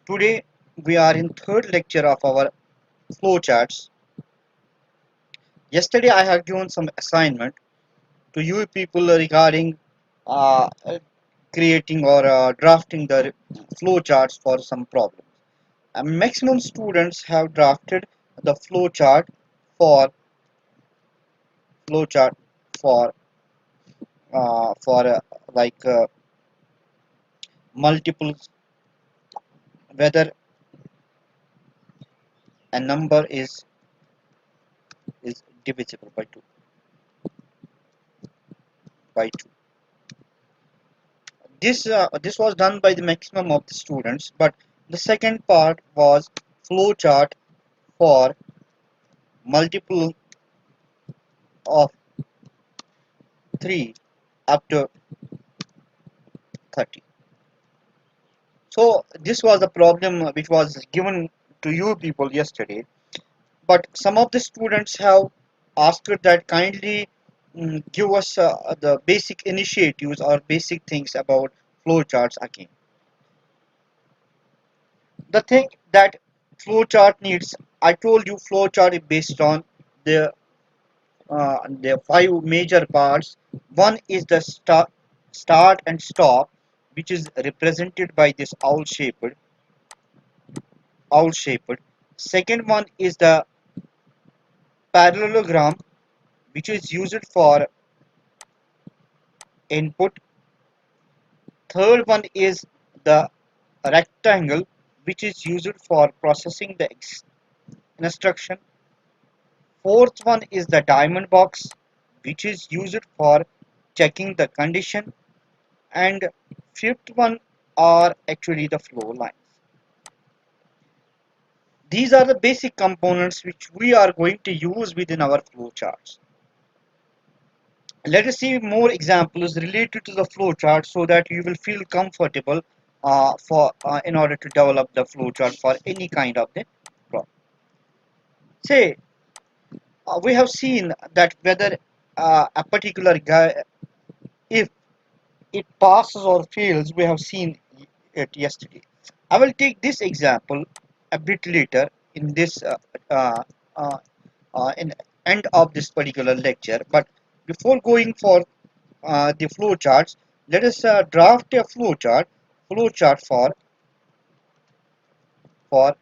Today we are in third lecture of our flowcharts. Yesterday I have given some assignment to you people regarding uh, creating or drafting the flowcharts for some problems. Maximum students have drafted the for flowchart for for like multiple, whether a number is divisible by two. This was done by the maximum of the students, but the second part was flowchart for multiple of 3 up to 30. So this was the problem which was given to you people yesterday, but some of the students have asked that kindly give us the basic initiatives or basic things about flowcharts again. The thing that flowchart needs, I told you flowchart is based on the five major parts. One is the start and stop, which is represented by this owl shaped. Second one is the parallelogram, which is used for input. Third one is the rectangle, which is used for processing the instruction. Fourth one is the diamond box, which is used for checking the condition. And fifth one are actually the flow lines. These are the basic components which we are going to use within our flowcharts. Let us see more examples related to the flowchart so that you will feel comfortable for in order to develop the flowchart for any kind of the problem. Say we have seen that whether a particular guy, if it passes or fails, we have seen it yesterday. I will take this example a bit later in this uh, uh, in end of this particular lecture. But before going for the flowcharts, let us draft a flowchart for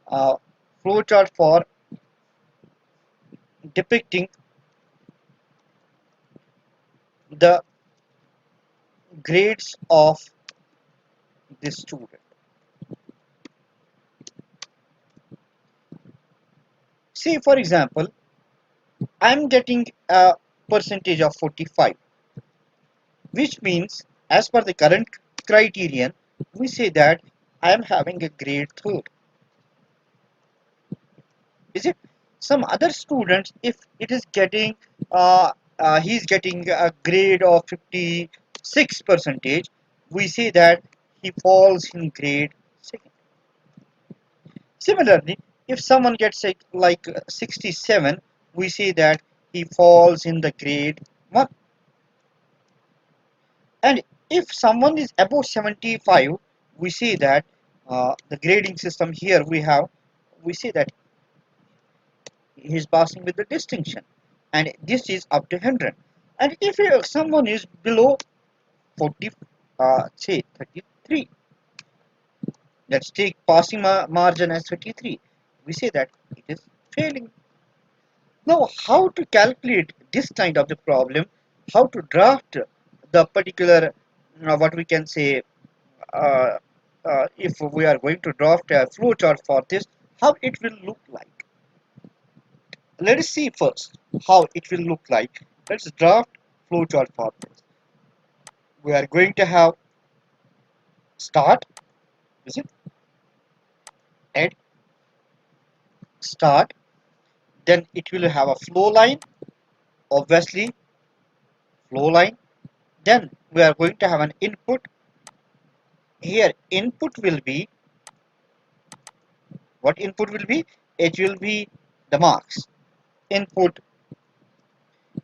uh, flowchart for depicting the grades of the student. See, for example, I'm getting a percentage of 45, which means as per the current criterion, we say that I am having a grade third. Is it? Some other students, if it is getting he's getting a grade of 56 percentage, we say that he falls in grade second. Similarly, if someone gets like 67, we say that he falls in the grade 1. And if someone is above 75, we say that the grading system here we say that he is passing with the distinction, and this is up to 100. And if someone is below 40, say 33, let's take passing margin as 33, we say that it is failing. Now, how to calculate this kind of the problem, how to draft the particular what we can say, uh, if we are going to draft a flowchart for this, how it will look like. Let us see first how it will look like. Let's draft flowchart for this. We are going to have start, is it? Add start, then it will have a flow line, obviously flow line. Then we are going to have an input. Here input will be, what input will be? It will be the marks. Input,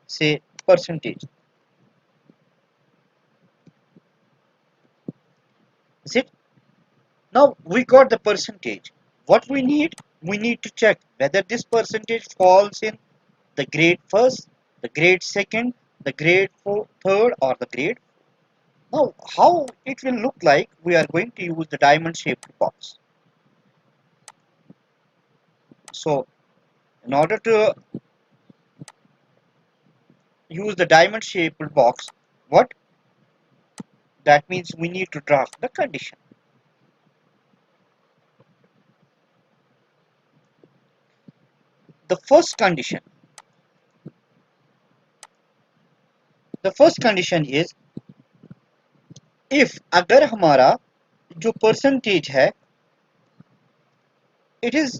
say percentage. Is it? Now we got the percentage. What we need to check whether this percentage falls in the grade first, the grade second, the grade third, or the grade. Now, how it will look like, we are going to use the diamond shaped box. So, in order to use the diamond shaped box, what that means, we need to draft the condition. The first condition, the first condition is, if अगर हमारा जो percentage है, it is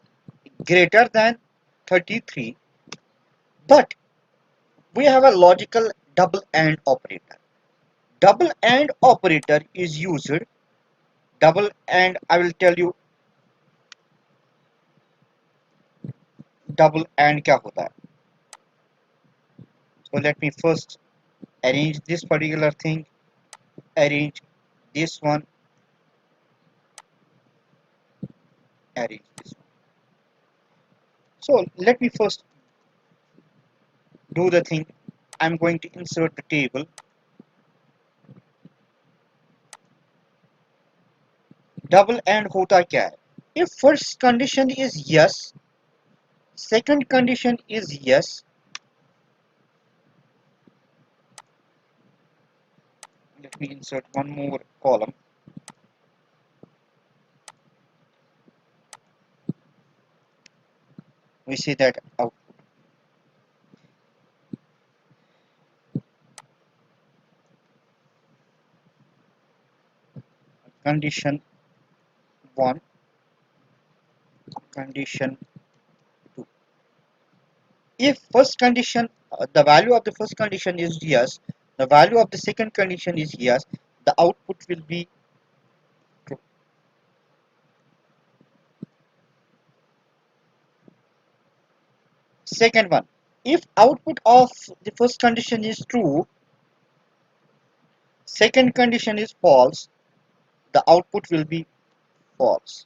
greater than 33, but we have a logical double AND operator. Double AND operator is used. Double AND, I will tell you double AND क्या होता है. So let me first arrange this particular thing, arrange this one, arrange this one. So let me first do the thing. I'm going to insert the table. Double AND होता क्या है? If first condition is yes, second condition is yes, let me insert one more column. We see that output. Condition 1, condition 2. If first condition, the value of the first condition is yes, the value of the second condition is yes, the output will be true. Second one, if output of the first condition is true, second condition is false, the output will be false.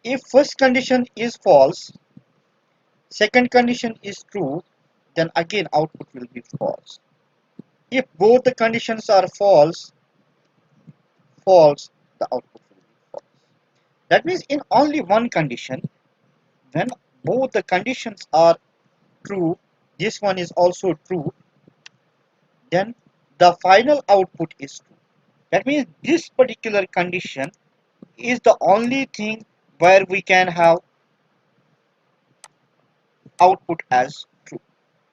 If first condition is false, second condition is true, then again output will be false. If both the conditions are false, the output will be false. That means in only one condition, when both the conditions are true, this one is also true, then the final output is true. That means this particular condition is the only thing where we can have output as true.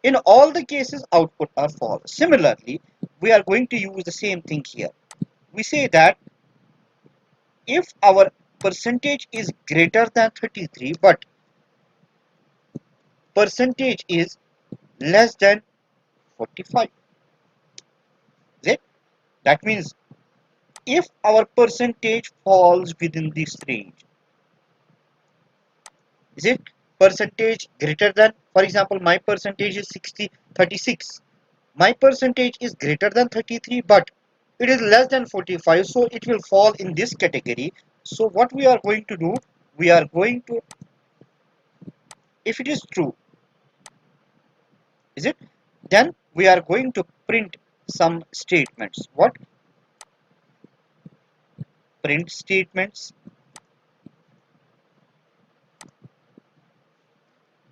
In all the cases, output are false. Similarly, we are going to use the same thing here. We say that if our percentage is greater than 33, but percentage is less than 45, is it? That means if our percentage falls within this range, is it percentage greater than, for example, my percentage is 36, my percentage is greater than 33, but it is less than 45, so it will fall in this category. So what we are going to do, we are going to, if it is true, is it, then we are going to print some statements. What? Print statements,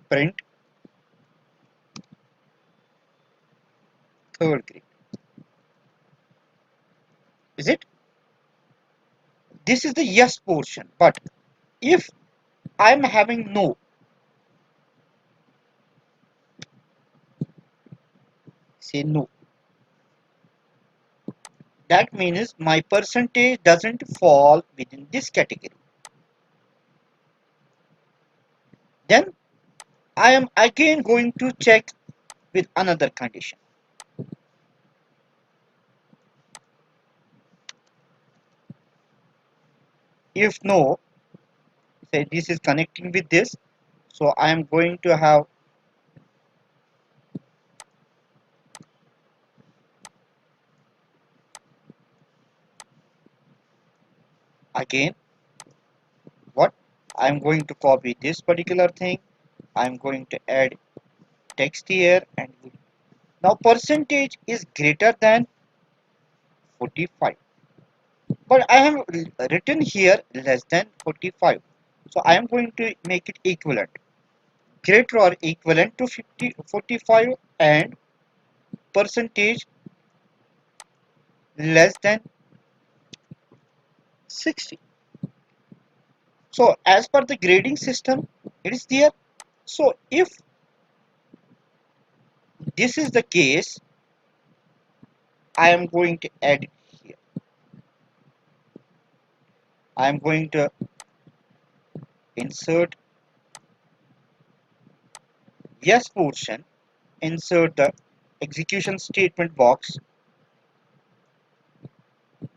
print third grade, is it? This is the yes portion, but if I am having no, say no, that means my percentage doesn't fall within this category, then I am again going to check with another condition. If no, say this is connecting with this, so I am going to have Again, what I'm going to copy this particular thing. I'm going to add text here, and now percentage is greater than 45, but I have written here less than 45, so I am going to make it equivalent, greater or equivalent to 45, and percentage less than 60. So as per the grading system, it is there. So if this is the case, I am going to add it here. I am going to insert yes portion, insert the execution statement box,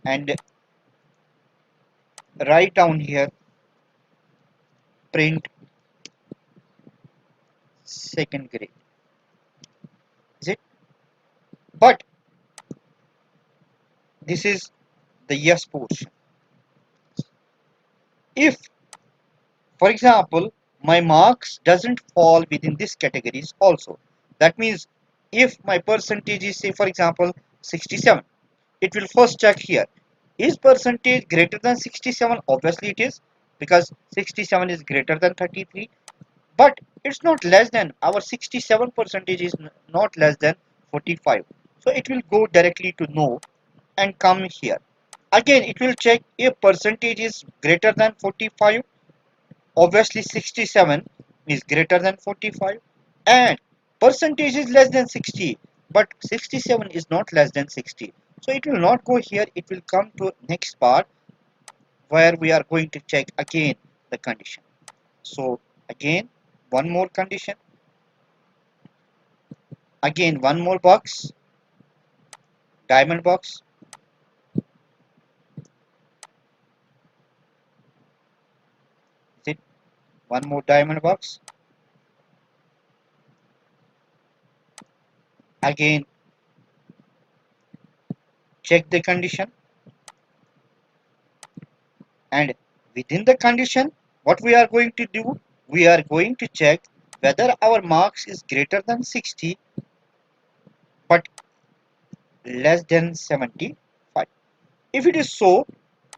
and write down here print second grade. Is it? But this is the yes portion. If, for example, my marks doesn't fall within this categories also, that means if my percentage is, say for example, 67, it will first check here, is percentage greater than 67? Obviously it is, because 67 is greater than 33, but it's not less than, our 67 percentage is not less than 45, so it will go directly to no and come here. Again it will check if percentage is greater than 45. Obviously 67 is greater than 45, and percentage is less than 60, but 67 is not less than 60, so it will not go here, it will come to next part where we are going to check again the condition. So again one more condition, again one more box, diamond box, is it, one more diamond box, again check the condition, and within the condition what we are going to do, we are going to check whether our marks is greater than 60 but less than 75. If it is so,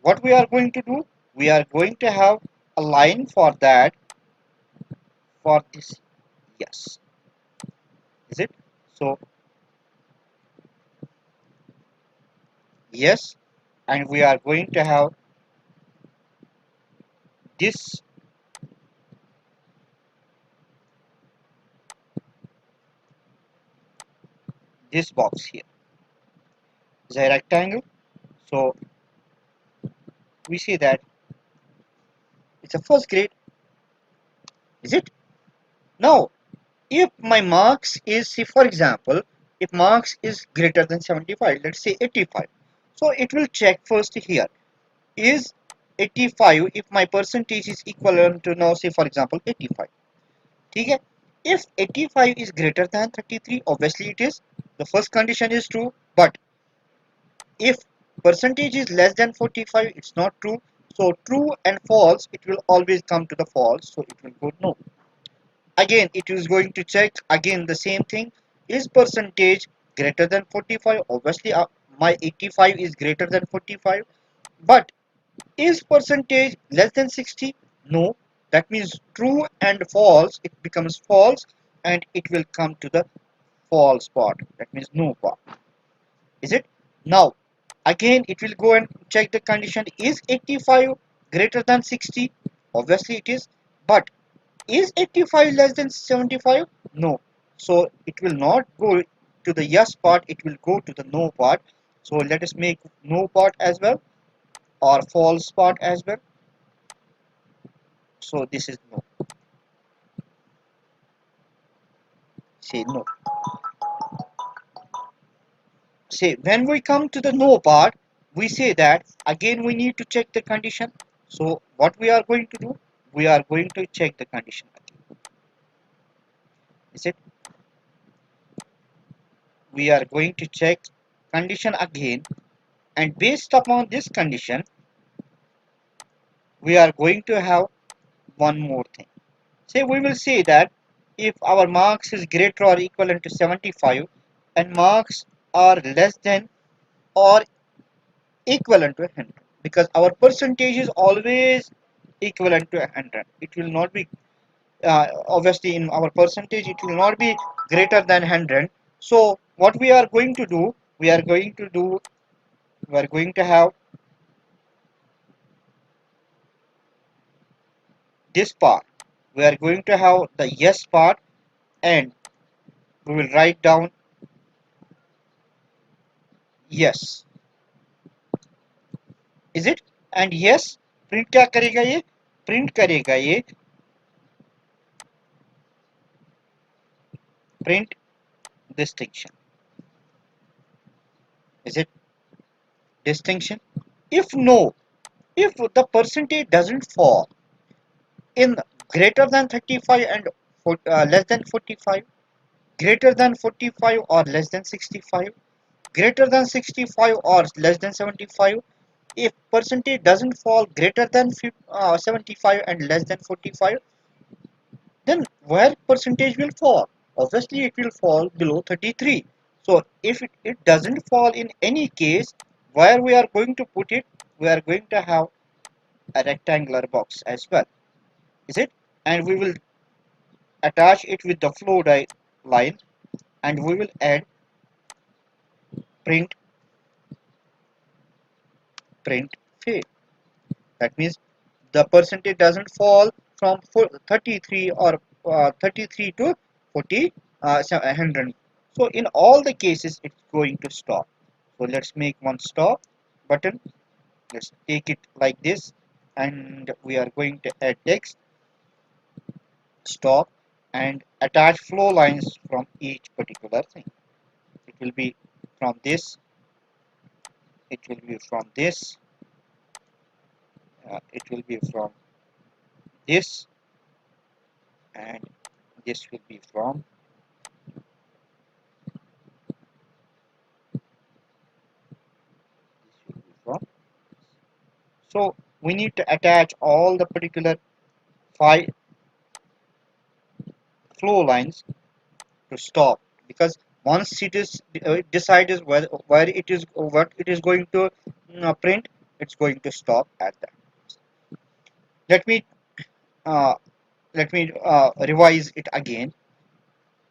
what we are going to do, we are going to have a line for that, for this yes, is it? So yes, and we are going to have this this box here is a rectangle, so we see that it's a first grade, is it? Now if my marks is, say for example, if marks is greater than 75, let's say 85, so it will check first here, is 85, if my percentage is equivalent to, now say for example 85, okay? If 85 is greater than 33, obviously it is, the first condition is true, but if percentage is less than 45, it's not true. So true and false, it will always come to the false, so it will go no. Again it is going to check again the same thing, is percentage greater than 45? Obviously my 85 is greater than 45, but is percentage less than 60? No. That means true and false, it becomes false, and it will come to the false part, that means no part, is it? Now again it will go and check the condition, is 85 greater than 60? Obviously it is, but is 85 less than 75? No. So it will not go to the yes part, it will go to the no part. So let us make no part as well, or false part as well. So this is no. Say no. Say when we come to the no part, we say that again we need to check the condition. So what we are going to do? We are going to check the condition again. Is it? We are going to check condition again, and based upon this condition, we are going to have one more thing. Say we will say that if our marks is greater or equivalent to 75 and marks are less than or equivalent to 100, because our percentage is always equivalent to 100. It will not be obviously in our percentage it will not be greater than 100. So what we are going to do, we are going to have this part. We are going to have the yes part, and we will write down yes. Is it? And yes print क्या करेगा, ये print करेगा, ये print distinction. Is it distinction? If no, if the percentage doesn't fall in greater than 35 and less than 45, greater than 45 or less than 65, greater than 65 or less than 75, if percentage doesn't fall greater than 75 and less than 45, then where percentage will fall? Obviously it will fall below 33. So if it doesn't fall in any case, where we are going to put it, we are going to have a rectangular box as well. Is it? And we will attach it with the flow line, and we will add print fail. That means the percentage doesn't fall from 33 or 33 to 40 100. So in all the cases it's going to stop. So let's make one stop button. Let's take it like this, and we are going to add text stop and attach flow lines from each particular thing. It will be from this, it will be from this, it will be from this, and this will be from from. So we need to attach all the particular 5 flow lines to stop, because once it is decided where it is, what it is going to print, it's going to stop at that. Let me uh, revise it again.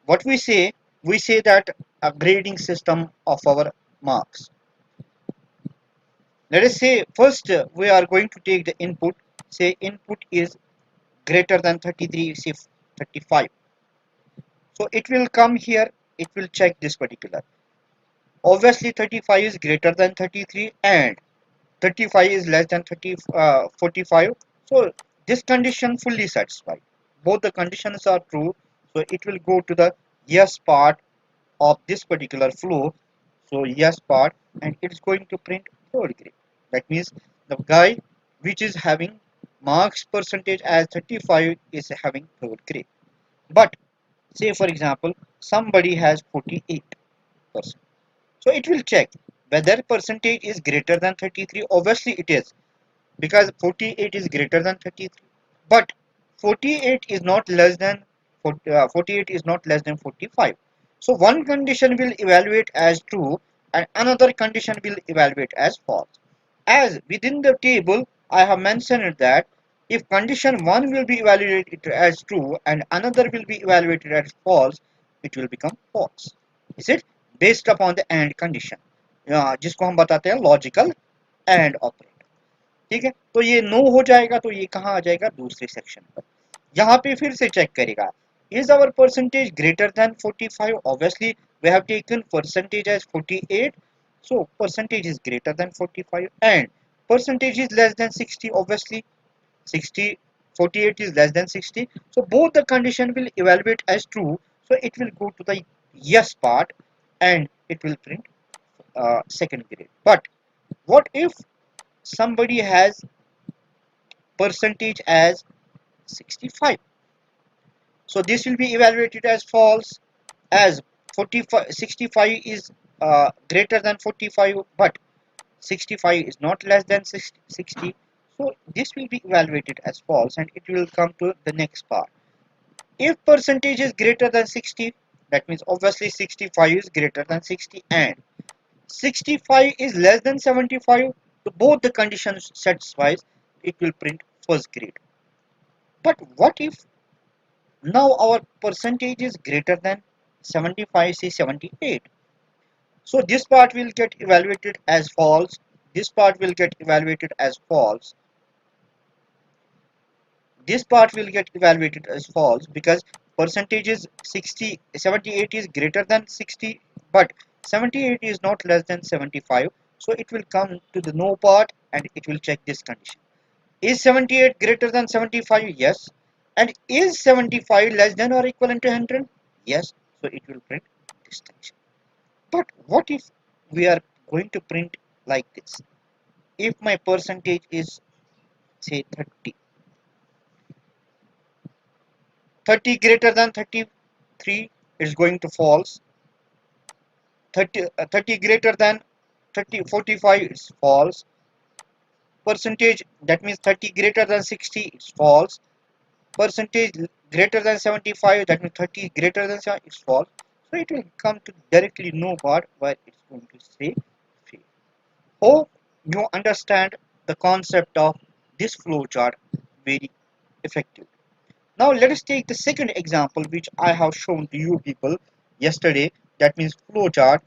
What we say that a grading system of our marks. Let us say first we are going to take the input. Say input is greater than 33, say 35. So it will come here, it will check this particular. Obviously 35 is greater than 33 and 35 is less than 45. So this condition fully satisfied. Both the conditions are true. So it will go to the yes part of this particular flow. So yes part, and it's going to print third grade. That means the guy which is having marks percentage as 35 is having third grade. But say for example somebody has 48%. So it will check whether percentage is greater than 33. Obviously it is, because 48 is greater than 33. But 48 is not less than 48 is not less than 45. So one condition will evaluate as true and another condition will evaluate as false. As within the table I have mentioned that if condition 1 will be evaluated as true and another will be evaluated as false, it will become false. Is it? Based upon the AND condition, जिसको हम बताते हैं logical AND operator. ठीक है, तो ये no हो जाएगा तो ये कहाँ आ जाएगा, दूसरे सेक्शन पर. यहाँ पे फिर से चेक करेगा, is our percentage greater than 45? Obviously we have taken percentage as 48, so percentage is greater than 45, and percentage is less than 60. Obviously 60, 48 is less than 60, so both the condition will evaluate as true, so it will go to the yes part and it will print second grade. But what if somebody has percentage as 65? So this will be evaluated as false, as 45, 65 is greater than 45, but 65 is not less than 60. So this will be evaluated as false and it will come to the next part. If percentage is greater than 60, that means obviously 65 is greater than 60 and 65 is less than 75, so both the conditions satisfies, it will print first grade. But what if now our percentage is greater than 75, say 78? So this part will get evaluated as false, this part will get evaluated as false, this part will get evaluated as false because percentage is 60, 78 is greater than 60, but 78 is not less than 75, so it will come to the no part and it will check this condition. Is 78 greater than 75? Yes. And is 75 less than or equivalent to 100? Yes. So it will print distinction. But what if we are going to print like this? If my percentage is say 30, 30 greater than 33 is going to false. 30 greater than 45 is false. Percentage, that means 30 greater than 60 is false. Percentage greater than 75, that means 30 greater than 7 is false. So it will come to directly no part where it's going to say fail. Hope you understand the concept of this flowchart very effective. Now let us take the second example which I have shown to you people yesterday, that means flowchart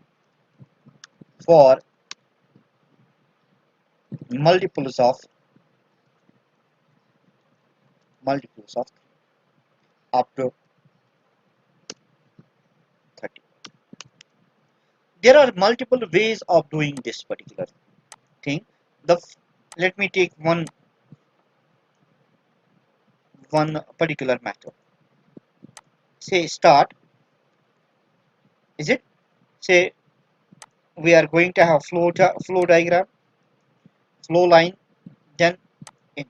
for multiples of multiples of up to 30. There are multiple ways of doing this particular thing. The Let me take one particular method. Say start, is it? Say we are going to have flow diagram, flow line, then in.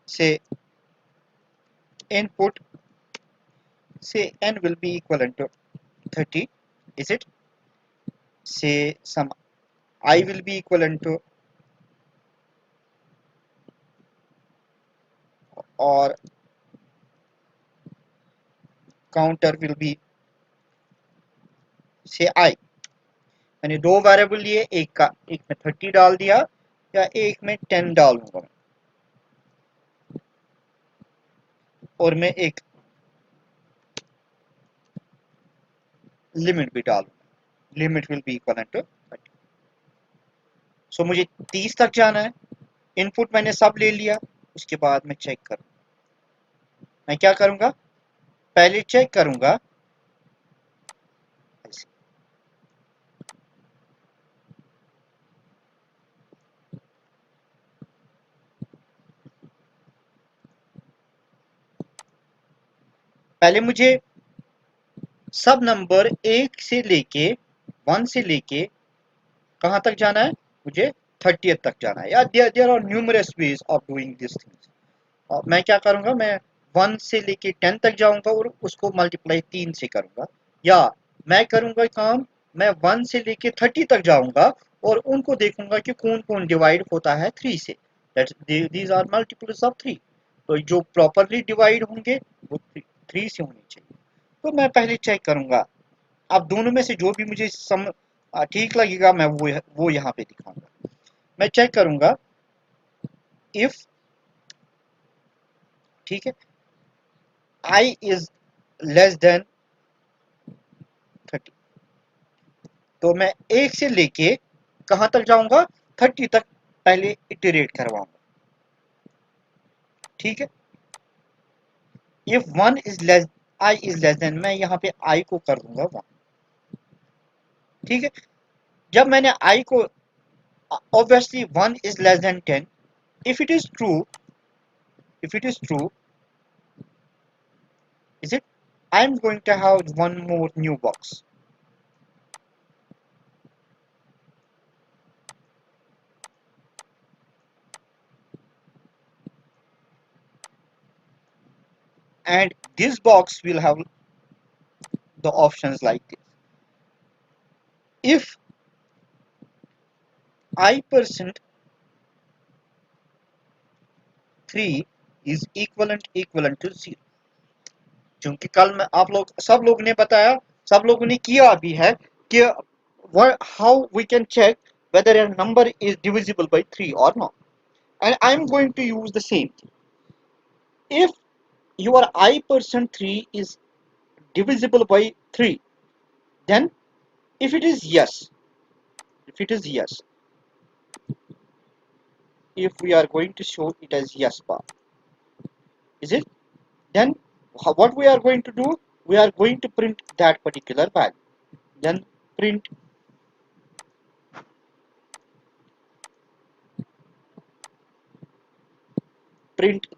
Say input, say n will be equivalent to 30, is it? Say some I will be equivalent to, or counter will be say I. मैंने दो variable लिए, एक में 30 डाल दिया या एक में 10 डालूंगा और मैं एक लिमिट भी डालूंगा, limit will be equal to 30. So मुझे 30 तक जाना है, इनपुट मैंने सब ले लिया, उसके बाद मैं चेक करूँ, मैं क्या करूंगा, पहले चेक करूंगा ऐसे. पहले मुझे सब नंबर एक से लेके 1 से लेके कहां तक जाना है, मुझे 30th तक जाना है. या there are numerous ways of doing this things. मैं क्या करूंगा, मैं 1 से लेके 10 तक जाऊंगा और उसको मल्टीप्लाई 3 से करूंगा, या मैं करूंगा काम, मैं 1 से लेके 30 तक जाऊंगा और उनको देखूंगा कि कौन कौन डिवाइड होता है 3 से. These are multiples of 3. तो जो प्रॉपरली डिवाइड होंगे वो 3 से होनी चाहिए. तो मैं पहले चेक करूंगा. अब दोनों में से जो भी मुझे ठीक लगेगा मैं वो यहाँ पे दिखाऊंगा. मैं चेक करूंगा इफ, ठीक है, I is less than 30, तो मैं एक से लेके कहां तक जाऊंगा, 30 तक पहले इटरेट करवाऊंगा. ठीक है. If 1 is less, I is less than, मैं यहाँ पे I को कर दूंगा 1. ठीक है. जब मैंने I को, obviously 1 is less than 10, if it is true, if it is true, is it, I am going to have one more new box. and this box will have the options like this. If I percent 3 is equivalent to 0, क्योंकि कल मैं आप लोग सब लोग ने बताया, सब लोगों ने किया भी है कि how we can check whether a number is divisible by 3 or not, and I am going to use the same thing. If your I percent 3 is divisible by 3, then if it is yes, if we are going to show it as yes bar, is it, then what we are going to do, we are going to print that particular value, then print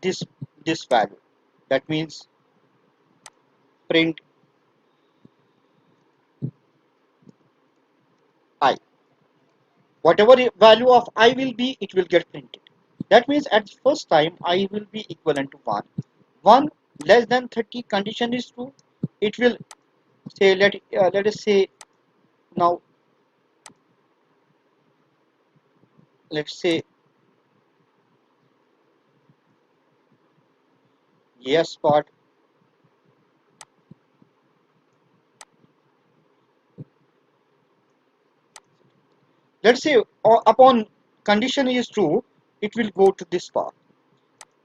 this value, that means print I, whatever value of I will be, it will get printed. That means at first time I will be equivalent to 1. 1 less than 30 condition is true, it will say, let us say now, let's say yes part, let's say upon condition is true, it will go to this part,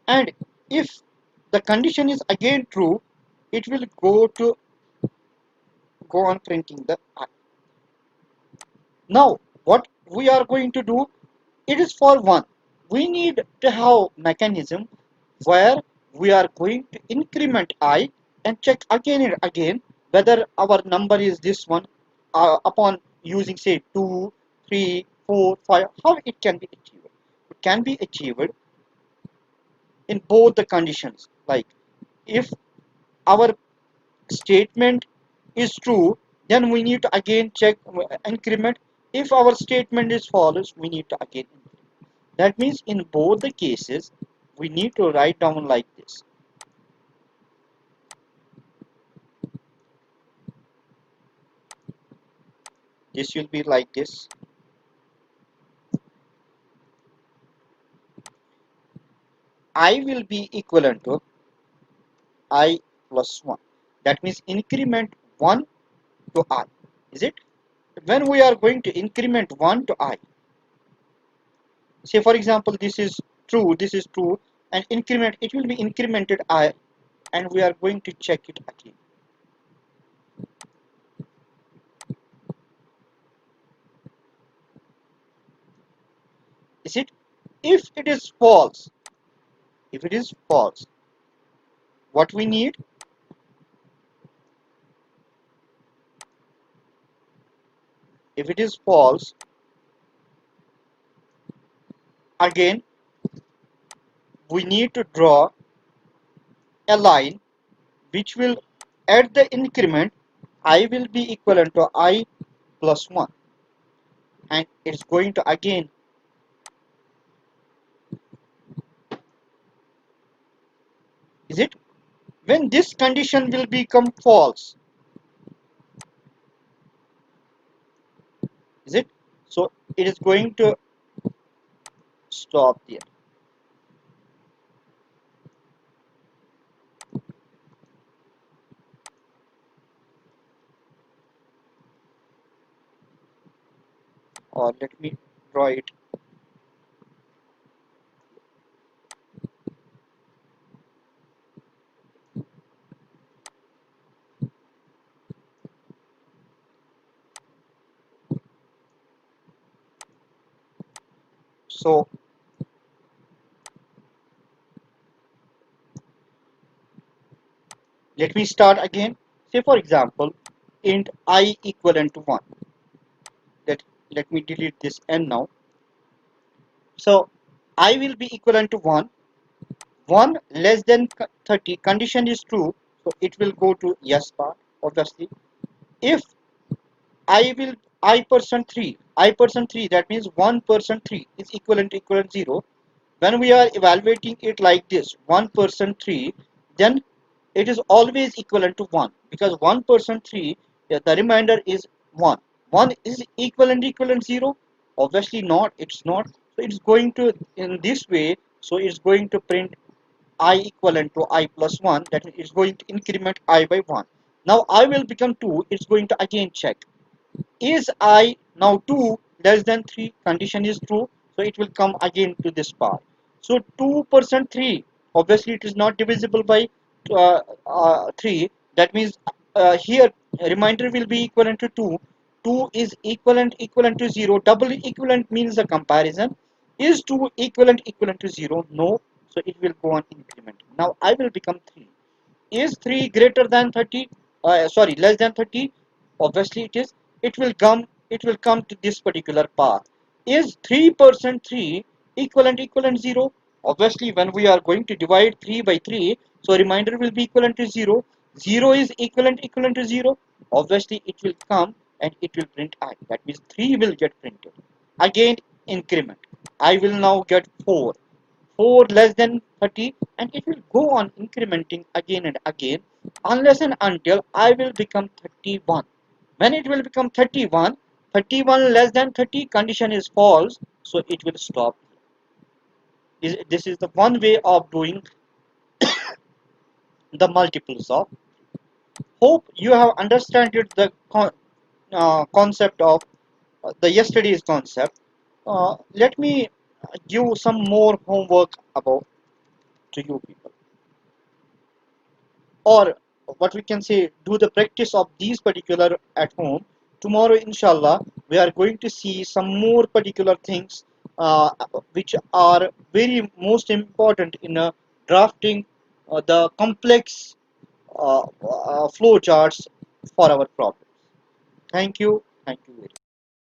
and if the condition is again true, it will go on printing the I. Now what we are going to do, it is for 1, we need to have mechanism where we are going to increment I and check again and again whether our number is this one, upon using say 2, 3, 4, 5, how it can be achieved. It can be achieved in both the conditions, like if our statement is true, then we need to again check increment. If our statement is false, we need to again increment. That means in both the cases we need to write down like this. This will be like this. I will be equivalent to I plus 1. That means increment 1 to I. Is it? When we are going to increment 1 to I, say for example this is true, and increment, it will be incremented I, and we are going to check it again. Is it? If it is false, what we need, if it is false, again we need to draw a line which will, at the increment, I will be equivalent to I plus 1, and it's going to again, is it, when this condition will become false, is it, so it is going to stop there. Or let me draw it. So let me start again. Say for example, int I equivalent to 1. Let me delete this n now. So I will be equivalent to 1. 1 less than 30 condition is true, so it will go to yes part, obviously. If I will I percent 3, that means 1% 3 is equivalent 0. When we are evaluating it like this, 1% 3, then it is always equivalent to 1, because 1% 3, yeah, the remainder is 1. 1 is equivalent 0? Obviously not, it's not. So it's going to, in this way, so it's going to print I equivalent to I plus 1, that is going to increment I by 1. Now I will become 2, it's going to again check. Is I now 2 less than 3? Condition is true, so it will come again to this part. So 2% 3, obviously it is not divisible by 3. That means here remainder will be equivalent to 2. 2 is equivalent to 0. Double equivalent means the comparison. Is 2 equivalent to 0? No. So it will go on increment. Now I will become 3. Is 3 greater than 30? Sorry, less than 30? Obviously it is. It will come to this particular path. Is 3% 3 equivalent 0? Obviously when we are going to divide 3 by 3, so remainder will be equivalent to 0. 0 is equivalent to 0. Obviously it will come and it will print I. That means 3 will get printed. Again increment. I will now get 4. 4 less than 30, and it will go on incrementing again and again unless and until I will become 31. When it will become 31, 31 less than 30, condition is false, so it will stop. This is the one way of doing the multiples of. Hope you have understood the concept of the yesterday's concept. Let me give some more homework about to you people, or what we can say, do the practice of these particular at home. Tomorrow inshallah we are going to see some more particular things uh, which are very most important in drafting the complex flow charts for our problems. Thank you very much.